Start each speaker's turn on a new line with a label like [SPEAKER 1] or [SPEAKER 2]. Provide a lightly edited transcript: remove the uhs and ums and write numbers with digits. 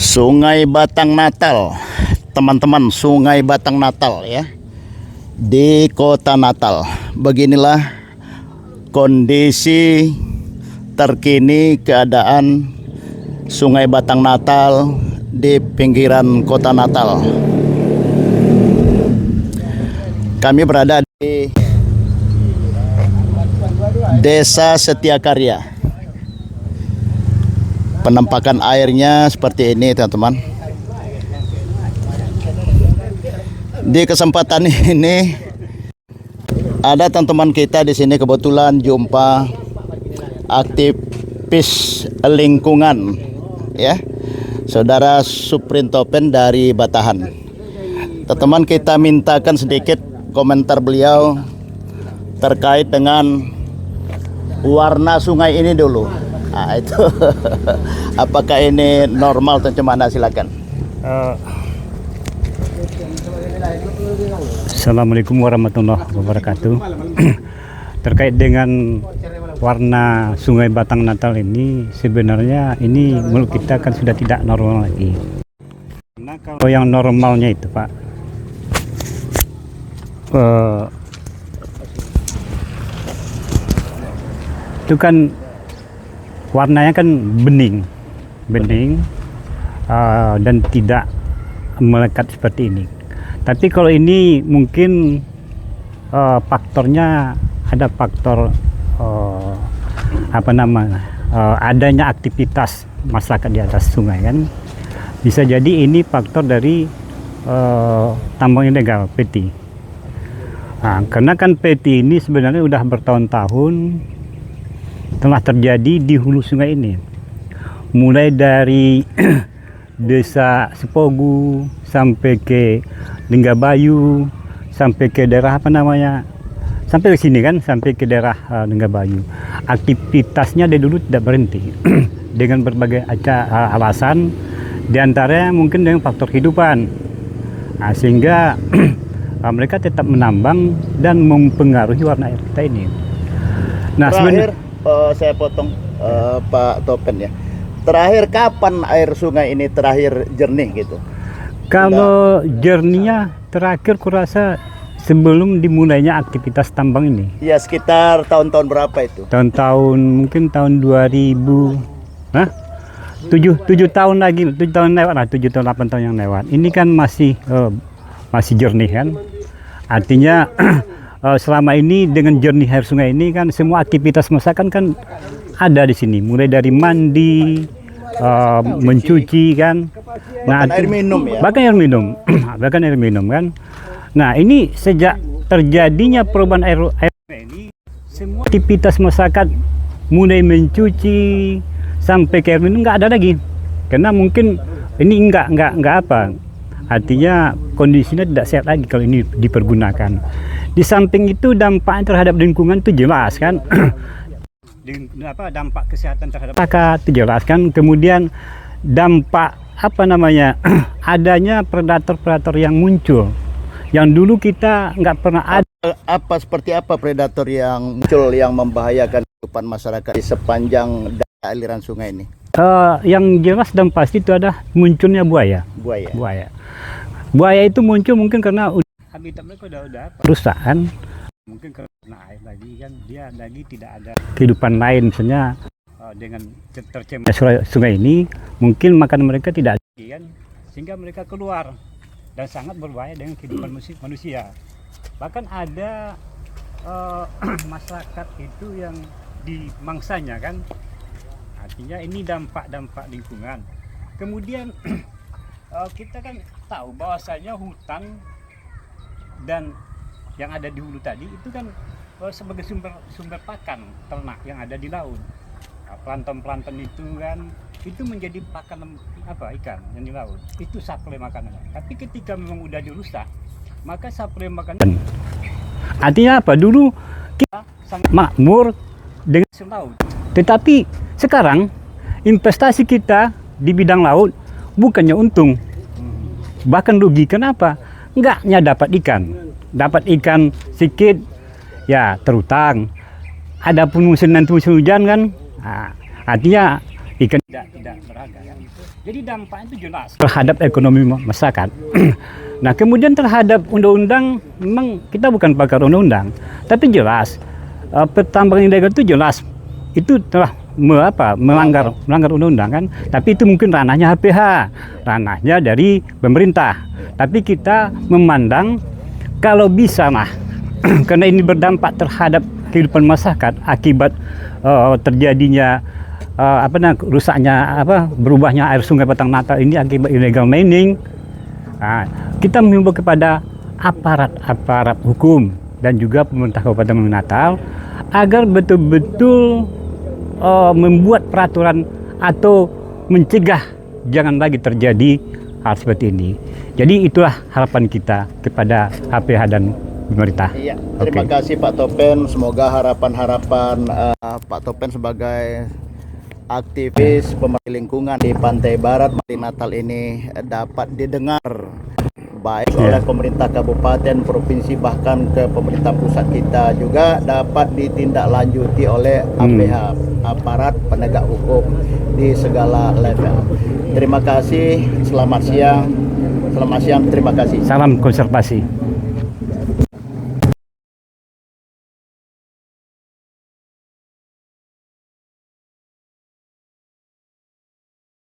[SPEAKER 1] Sungai Batang Natal, teman-teman, Sungai Batang Natal ya, di Kota Natal. Beginilah kondisi terkini keadaan Sungai Batang Natal di pinggiran Kota Natal. Kami berada di Desa Setiakarya. Penampakan airnya seperti ini, teman-teman. Di kesempatan ini ada teman-teman kita di sini, kebetulan jumpa aktivis lingkungan ya, Saudara Suprintopen dari Batahan. Teman-teman, kita mintakan sedikit komentar beliau terkait dengan warna sungai ini dulu. Nah, itu apakah ini normal atau gimana, silakan.
[SPEAKER 2] Assalamualaikum warahmatullahi wabarakatuh. Terkait dengan warna Sungai Batang Natal ini, sebenarnya ini menurut kita kan sudah tidak normal lagi. Karena kalau yang normalnya itu, Pak, itu kan warnanya kan bening, dan tidak melekat seperti ini. Tapi kalau ini mungkin faktornya ada faktor adanya aktivitas masyarakat di atas sungai kan. Bisa jadi ini faktor dari tambang ilegal PT. Nah, karena kan PT ini sebenarnya udah bertahun-tahun telah terjadi di hulu sungai ini, mulai dari Desa Sepogu sampai ke Linggabayu, sampai ke daerah sampai ke sini kan, sampai ke daerah Linggabayu. Aktivitasnya dari dulu tidak berhenti dengan berbagai alasan, diantaranya mungkin dengan faktor kehidupan. Nah, sehingga mereka tetap menambang dan mempengaruhi warna air kita ini. Nah,
[SPEAKER 1] terakhir saya potong Pak Topen ya. Terakhir kapan air sungai ini terakhir jernih gitu?
[SPEAKER 2] Kalau jernihnya terakhir kurasa sebelum dimulainya aktivitas tambang ini.
[SPEAKER 1] Ya, sekitar tahun-tahun berapa itu?
[SPEAKER 2] Tahun-tahun mungkin tahun 2000. 7 tahun lagi, 7 tahun lewat lah, 7 tahun 8 tahun yang lewat. Ini kan masih jernih kan. Artinya selama ini dengan jernih air sungai ini kan semua aktivitas masyarakat kan ada di sini, mulai dari mandi, mencuci kan.
[SPEAKER 1] Bahkan air minum ya.
[SPEAKER 2] Bahkan air minum kan. Nah, ini sejak terjadinya perubahan air ini, semua aktivitas masyarakat mulai mencuci sampai ke air minum nggak ada lagi. Karena mungkin ini nggak apa. Artinya kondisinya tidak sehat lagi kalau ini dipergunakan. Di samping itu dampaknya terhadap lingkungan itu jelas kan. Dampak kesehatan terhadap masyarakat itu jelas kan. Kemudian dampak adanya predator-predator yang muncul yang dulu kita nggak pernah ada.
[SPEAKER 1] Seperti apa predator yang muncul yang membahayakan kehidupan masyarakat di sepanjang aliran sungai ini?
[SPEAKER 2] Yang jelas dan pasti itu ada munculnya buaya. Buaya itu muncul mungkin karena habitat mereka udah rusak kan. Mungkin karena air lagi kan, dia lagi tidak ada kehidupan lain, misalnya dengan tercemar sungai ini mungkin makan mereka tidak ada kan, sehingga mereka keluar dan sangat berbahaya dengan kehidupan manusia. Bahkan ada masyarakat itu yang dimangsanya kan. Artinya ini dampak lingkungan. Kemudian kita kan tahu bahwasanya hutan dan yang ada di hulu tadi itu kan sebagai sumber pakan ternak yang ada di laut. Nah, plankton itu kan itu menjadi pakan ikan yang di laut. Itu suplai makanannya. Tapi ketika memang udah dirusak, maka suplai makanan. Artinya apa? Dulu kita sangat makmur dengan laut. Tetapi sekarang investasi kita di bidang laut bukannya untung, bahkan rugi. Kenapa? Enggaknya dapat ikan sedikit ya terutang. Adapun musim hujan kan, artinya ikan tidak berharga kan. Jadi dampaknya itu jelas terhadap ekonomi masyarakat. Nah, kemudian terhadap undang-undang, memang kita bukan pakar undang-undang, tapi jelas pertambangan ilegal itu jelas itu telah melanggar undang-undang kan. Tapi itu mungkin ranahnya HPH, ranahnya dari pemerintah. Tapi kita memandang kalau bisa mah karena ini berdampak terhadap kehidupan masyarakat akibat terjadinya rusaknya berubahnya air sungai Batang Natal ini akibat illegal mining. Nah, kita menghimbau kepada aparat hukum dan juga pemerintah Kabupaten Natal agar betul-betul membuat peraturan atau mencegah jangan lagi terjadi hal seperti ini. Jadi itulah harapan kita kepada HPH dan pemerintah.
[SPEAKER 1] Iya, terima kasih Pak Topen. Semoga harapan-harapan Pak Topen sebagai aktivis pemerhati lingkungan di Pantai Barat Bali Natal ini dapat didengar baik oleh pemerintah kabupaten, provinsi, bahkan ke pemerintah pusat kita juga dapat ditindaklanjuti oleh APH, aparat penegak hukum di segala level. Terima kasih, selamat siang, terima kasih.
[SPEAKER 2] Salam konservasi.